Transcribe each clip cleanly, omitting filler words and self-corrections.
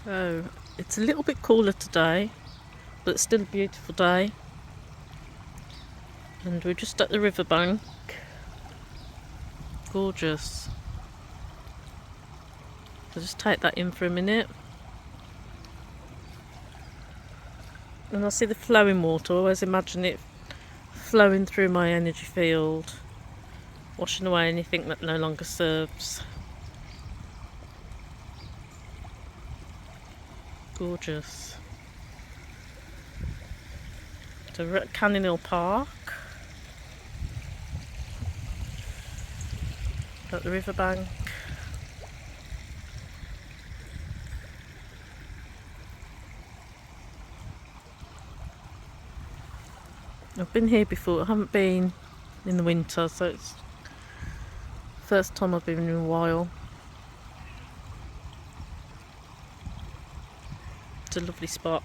So it's a little bit cooler today, but it's still a beautiful day. And we're just at the riverbank. Gorgeous. I'll just take that in for a minute. And I see the flowing water. I always imagine it flowing through my energy field, washing away anything that no longer serves. Gorgeous. So we're at Canning Hill Park, at the riverbank. I've been here before, I haven't been in the winter, so it's the first time I've been in a while. It's a lovely spot.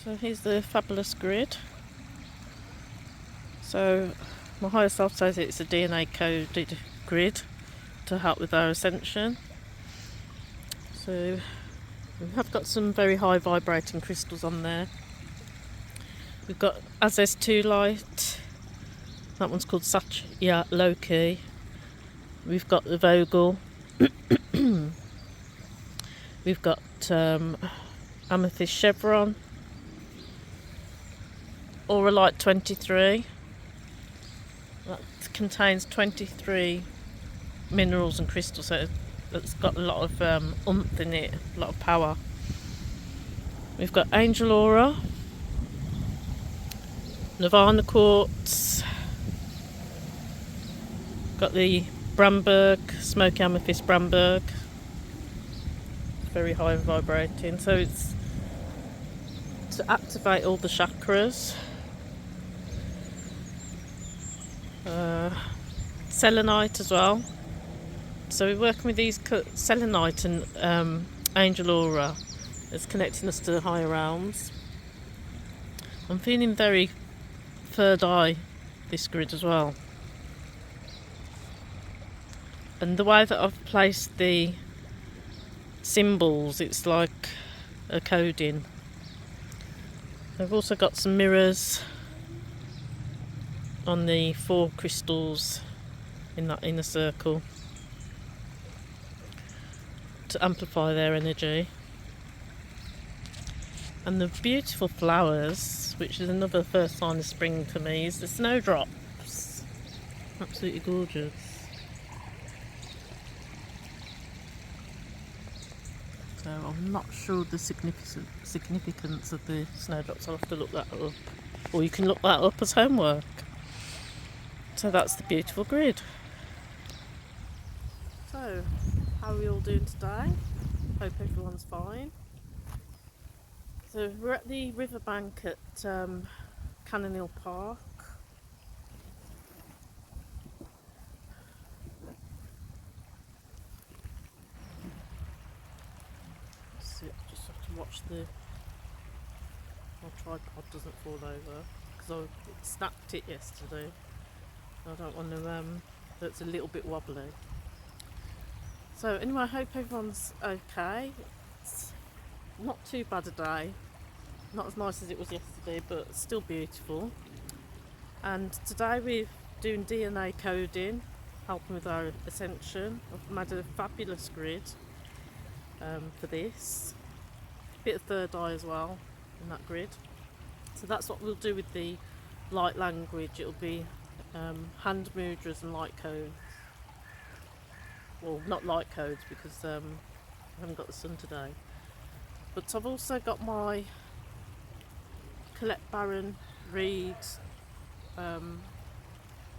So here's the fabulous grid. So my higher self says it's a DNA coded grid to help with our ascension. So we have got some very high vibrating crystals on there. We've got Azez 2 light, that one's called Satya Loki. We've got the Vogel. We've got Amethyst Chevron, Aura Light 23. That contains 23 minerals and crystals, so it's got a lot of oomph in it, a lot of power. We've got Angel Aura, Nirvana Quartz, got the Bramberg, Smoky Amethyst Bramberg. It's very high vibrating, so it's to activate all the chakras. Selenite as well. So we're working with these selenite and Angel Aura. It's connecting us to the higher realms. I'm feeling very third eye this grid as well. And the way that I've placed the symbols, it's like a coding. I've also got some mirrors on the 4 crystals in that inner circle to amplify their energy. And the beautiful flowers, which is another first sign of spring for me, is the snowdrops. Absolutely gorgeous. So I'm not sure the significance of the snowdrops. I'll have to look that up, or you can look that up as homework. So that's the beautiful grid. So, how are we all doing today? Hope everyone's fine. So we're at the riverbank at Canning Hill Park. Just have to watch my tripod doesn't fall over, because I snapped it yesterday. I don't want to, that's a little bit wobbly. So anyway, I hope everyone's okay. It's not too bad a day. Not as nice as it was yesterday, but still beautiful. And today we're doing DNA coding, helping with our ascension. I've made a fabulous grid for this. Bit of third eye as well in that grid. So that's what we'll do with the light language. It'll be hand mudras and light codes. Well, not light codes because I haven't got the sun today. But I've also got my Colette Baron Reed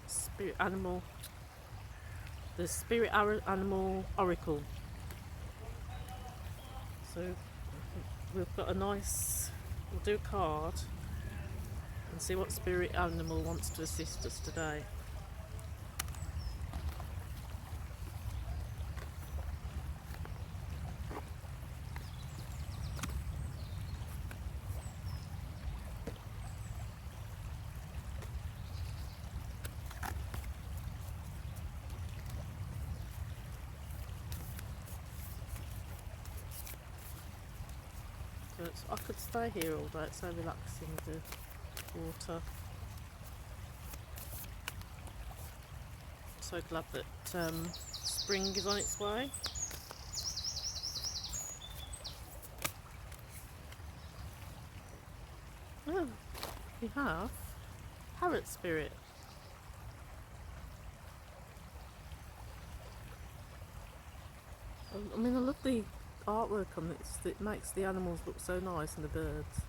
Spirit Animal, the Spirit Animal Oracle. So we've got a nice, we'll do a card and see what spirit animal wants to assist us today. I could stay here all day, it's so relaxing, the water. So glad that spring is on its way. Oh, we have parrot spirit. I mean, I love the artwork on this. It makes the animals look so nice and the birds.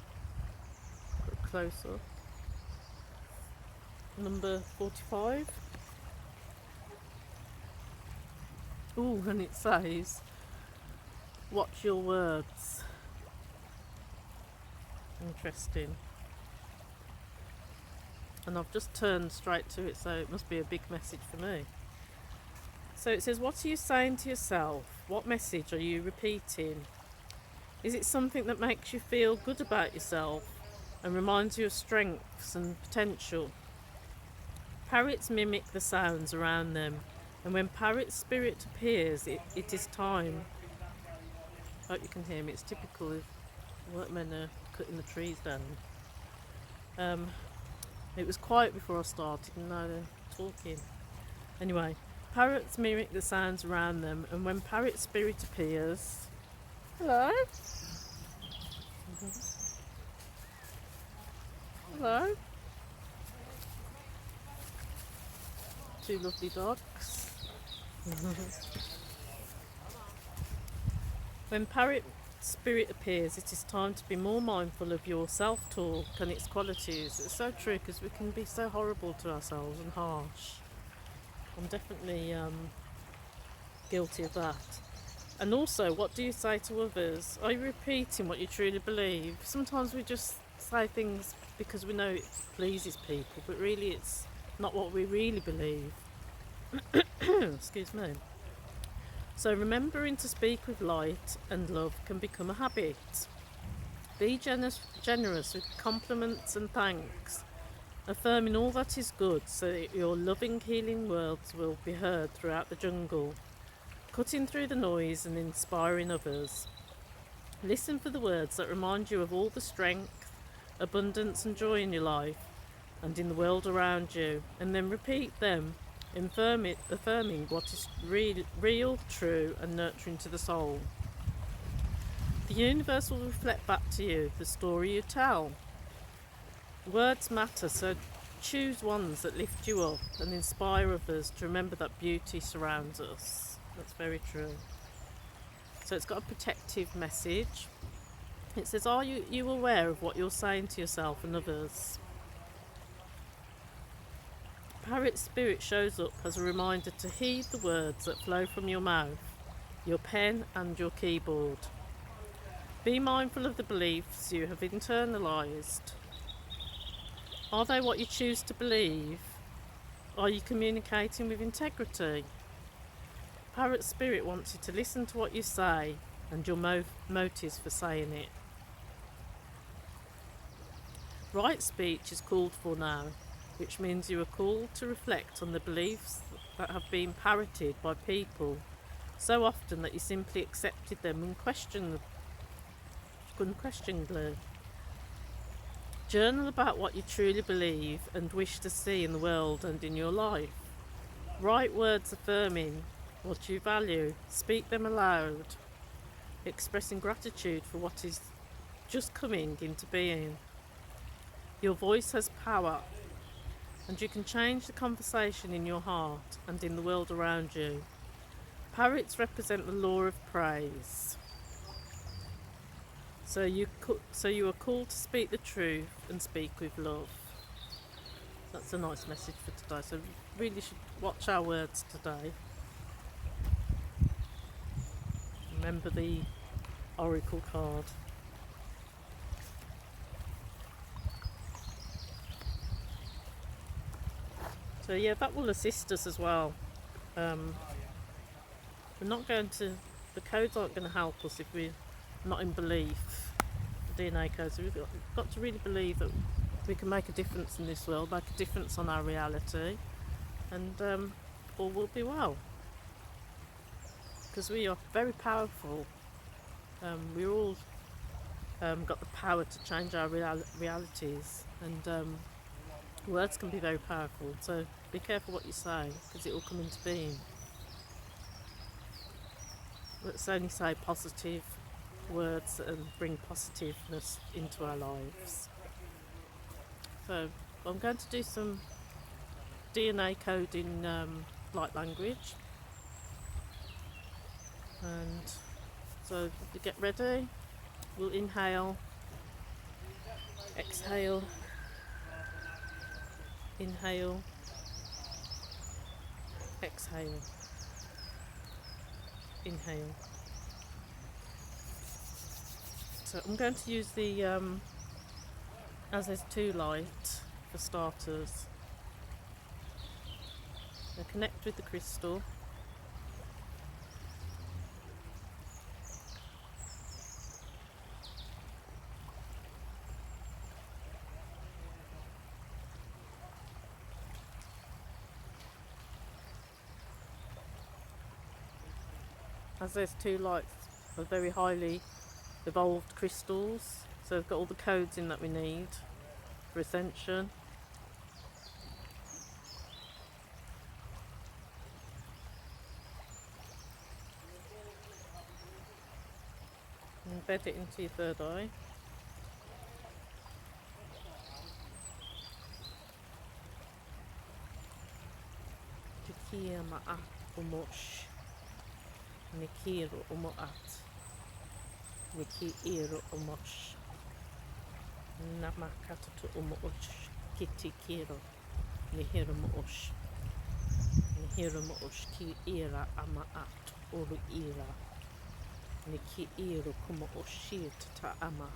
Look closer. Number 45. Ooh, and it says, watch your words. Interesting. And I've just turned straight to it, so it must be a big message for me. So it says, what are you saying to yourself? What message are you repeating? Is it something that makes you feel good about yourself and reminds you of strengths and potential? Parrots mimic the sounds around them, and when parrot spirit appears, it is time. I hope you can hear me. It's typical of workmen are cutting the trees down. It was quiet before I started, and now they're talking. Anyway, parrots mimic the sounds around them, and when parrot spirit appears... Hello? Hello? Two lovely dogs. When parrot spirit appears, it is time to be more mindful of your self-talk and its qualities. It's so true, because we can be so horrible to ourselves and harsh. I'm definitely guilty of that. And also, what do you say to others? Are you repeating what you truly believe? Sometimes we just say things because we know it pleases people, but really it's not what we really believe. Excuse me. So remembering to speak with light and love can become a habit. Be generous with compliments and thanks, affirming all that is good so that your loving, healing words will be heard throughout the jungle, cutting through the noise and inspiring others. Listen for the words that remind you of all the strength, abundance and joy in your life and in the world around you, and then repeat them, affirming what is real, true and nurturing to the soul. The universe will reflect back to you the story you tell. Words matter, so choose ones that lift you up and inspire others to remember that beauty surrounds us. That's very true. So it's got a protective message. It says, are you aware of what you're saying to yourself and others? Parrot spirit shows up as a reminder to heed the words that flow from your mouth, your pen and your keyboard. Be mindful of the beliefs you have internalized. Are they what you choose to believe? Are you communicating with integrity? Parrot spirit wants you to listen to what you say and your motives for saying it. Right speech is called for now, which means you are called to reflect on the beliefs that have been parroted by people so often that you simply accepted them unquestionably. Journal about what you truly believe and wish to see in the world and in your life. Write words affirming what you value. Speak them aloud, expressing gratitude for what is just coming into being. Your voice has power, and you can change the conversation in your heart and in the world around you. Parrots represent the law of praise. So you are called to speak the truth and speak with love. That's a nice message for today. So we really should watch our words today. Remember the oracle card. So yeah, that will assist us as well. Um, we're not going to, the codes aren't going to help us if we're not in belief, the DNA codes. So we've got to really believe that we can make a difference in this world, make a difference on our reality, and all will be well. Because we are very powerful. We're all got the power to change our realities, and words can be very powerful. So be careful what you say, because it will come into being. Let's only say positive words and bring positiveness into our lives. So I'm going to do some DNA coding light language. And so if we get ready, we'll inhale, exhale, inhale, exhale, inhale. So I'm going to use the as there's 2 light for starters. So connect with the crystal. As there's 2 lights are very highly evolved crystals, so they've got all the codes in that we need for ascension. Embed it into your 3rd eye. Tikia ma'at umosh. Nikiro umoat. Niki iro umosh. Namakatatu umosh. Kiti kiro. Nihiro moosh. Nihiro moosh ki ira amaat. Uru ira. Niki iro kumo oshir tata ama.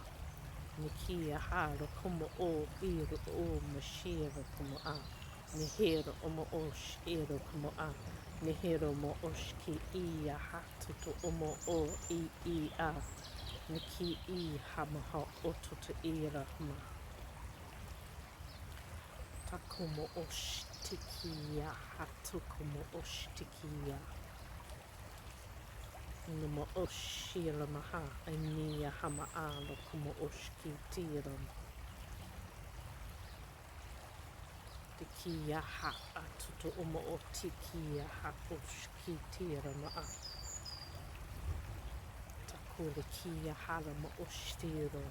Niki aharo kumo o iro o mashiro kumo a. Nihiro omo osh iro kumo a. Nihiro mo osh ki iya hatutu omo o I a. Niki I hamaha otutu ira ma. Takumo osh tikiya hatukumo osh tikiya. Numo oshira maha aniya hama alo kumo oshki tiram. Tikiya ha atutu umo o tikiya ha oshki tiram a. Takuri kiya harama oshtiro.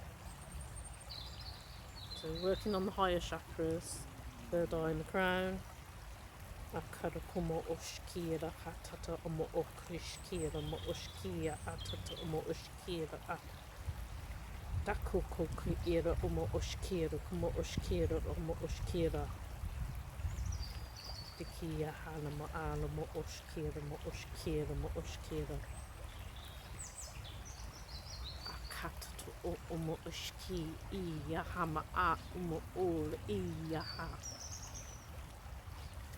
So working on the higher chakras, 3rd eye in the crown. Akara kumo oshkira hatata omo okrishkira mo oshkia atata omo oshkira a. Dakuko ira omo oshkira kumo oshkira omo oshkira. Dikia hala mo ala mo oshkira mo oshkira mo oshkira. Akatatu omo oshki iya hama a omo ol iya ha.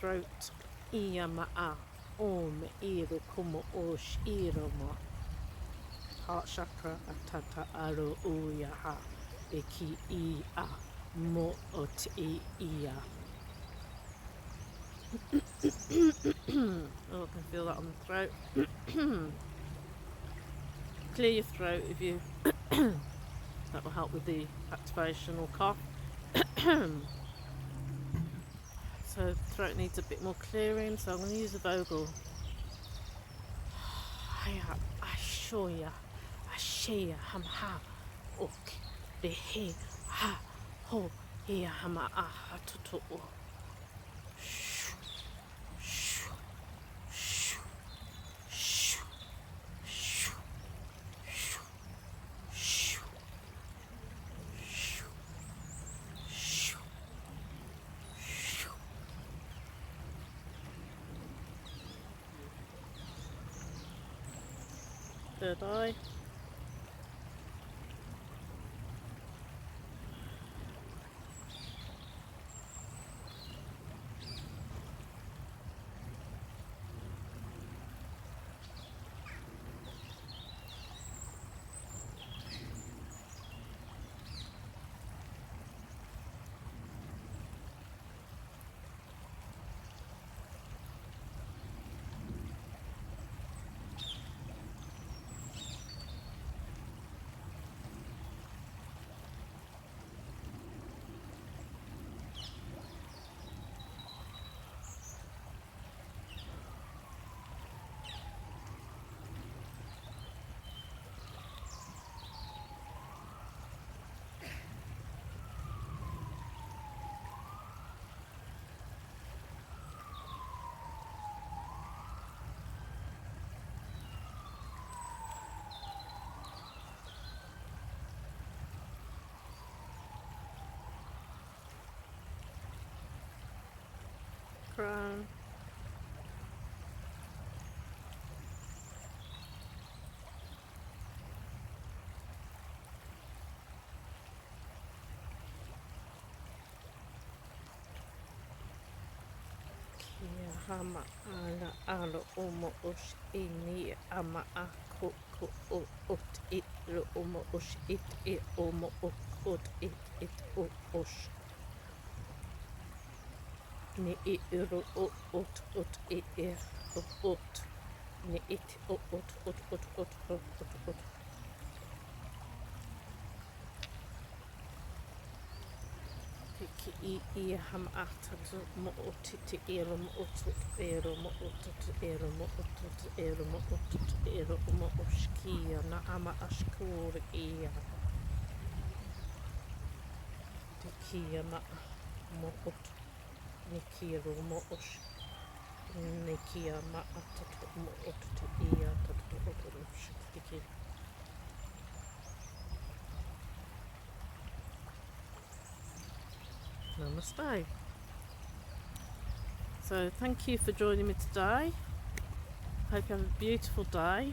Throat iya ma'a om iro kumo osh iro ma. Heart chakra atata aro uya ha. Eki I a mo ot I iya. Oh, I can feel that on the throat. Clear your throat if you that will help with the activation or cough. So the throat needs a bit more clearing, so I'm going to use a vocal. Haya, ashoya, ashaya, hamha, ok, dehe, ha, ho, hia, hama, aha, tutu, o. Shoo, shoo, shoo, shoo, shoo, shoo, shoo, shoo, shoo, shoo. 3rd eye. background. Kia hama ala ala omo osh ini ama ako ko o ot it ro omo osh it omo ot it o osh ni it ro o ot it ot ni it o ot. Ki I ham atatu mo otiti ero mo otut ero mo otut ero mo otut ero mo otut ero mo oshkia na ama ashkur ia te kia na mo ot ni kiro mo osh ni kia ma atatu mo otut ia tatu otut oshki. Namaste. So thank you for joining me today. Hope you have a beautiful day,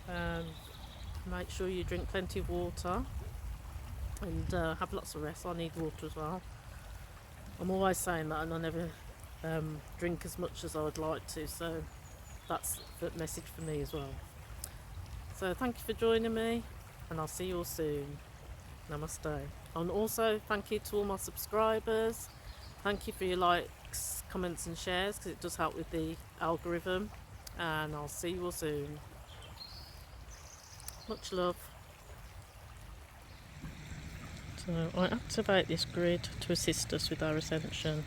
and make sure you drink plenty of water and have lots of rest. I need water as well. I'm always saying that, and I never drink as much as I would like to, so that's the message for me as well. So thank you for joining me, and I'll see you all soon. Namaste. And also thank you to all my subscribers. Thank you for your likes, comments and shares, because it does help with the algorithm. And I'll see you all soon. Much love. So I activate this grid to assist us with our ascension.